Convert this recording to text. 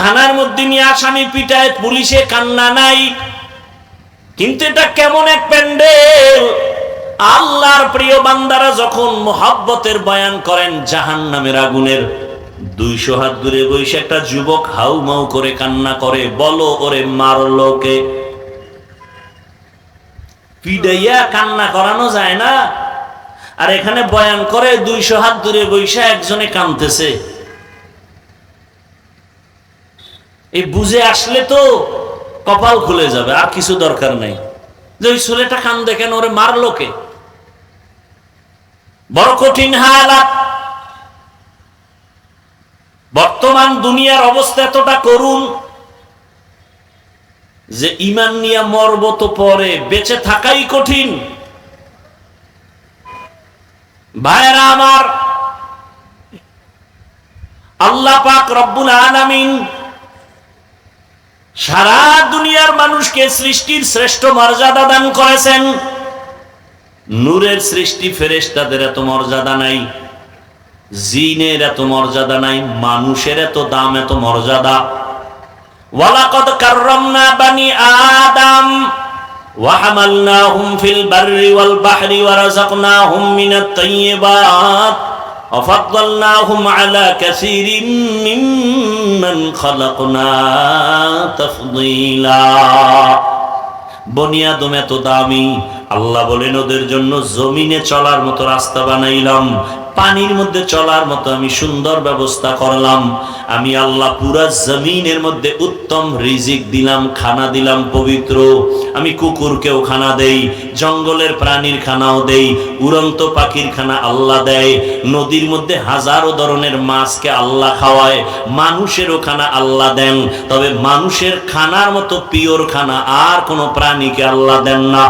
থানার মধ্যে নিয়ে আসামি পিটায়, পুলিশে কান্না নাই। কিন্তু এটা কেমন এক প্যান্ডেল! আল্লাহর প্রিয় বান্দারা যখন মুহাব্বতের বয়ান করেন জাহান্নামের আগুনের, 200 হাত দূরে বসে একটা যুবক হাউমাউ করে কান্না করে, বলো ওরে মারলো কে? পিডাইয়া কান্না করানো যায় না? আর এখানে বয়ান করে 200 হাত দূরে বসে একজনে কাঁদতেছে। এই বুঝে আসলে তো কপাল খুলে যাবে, আর কিছু দরকার নাই যে ওই ছেলেটা কান্দে কেন, ওরে মারলো কে। বড় কঠিন হালাত। বর্তমান দুনিয়ার অবস্থা এতটা করুন যে ঈমান নিয়ে মরব তো পরে, বেঁচে থাকাই কঠিন। ভাইরা আমার, আল্লাহ পাক রব্বুল আলামিন সারা দুনিয়ার মানুষকে সৃষ্টির শ্রেষ্ঠ মর্যাদা দান করেছেন। নূরের সৃষ্টি ফেরেশতাদের এত মর্যাদা নাই, জিনের এত মর্যাদা নাই, মানুষের এত দাম, এত মর্যাদা। ওয়ালাকাদ কাররামনা বানি আদম ওয়া হামালনাহুম ফিল বাররি ওয়াল বাহরি ওয়া রাযাকনাহুম মিনাত তাইয়্যিবাত ওয়া ফাদ্দালনাহুম আলা কাসীরিম মিম্মান খালাকনা তাফদীলা। বনি আদম এত দামি, আল্লাহ বলেন ওদের জন্য জমিনে চলার মতো রাস্তা বানাইলাম, পানির মধ্যে চলার মতো আমি সুন্দর ব্যবস্থা করলাম। আমি আল্লাহ পুরা জমিনের মধ্যে উত্তম রিজিক দিলাম, খানা দিলাম পবিত্র। আমি কুকুরকেও খানা দেই, জঙ্গলের প্রাণীর খানাও দেই, উড়ন্ত পাখির খানা আল্লাহ দেয়, নদীর মধ্যে হাজারো ধরনের মাছকে আল্লাহ খাওয়ায়, মানুষেরও খানা আল্লাহ দেন। তবে মানুষের খানার মতো পিওর খানা আর কোনো প্রাণীকে আল্লাহ দেন না।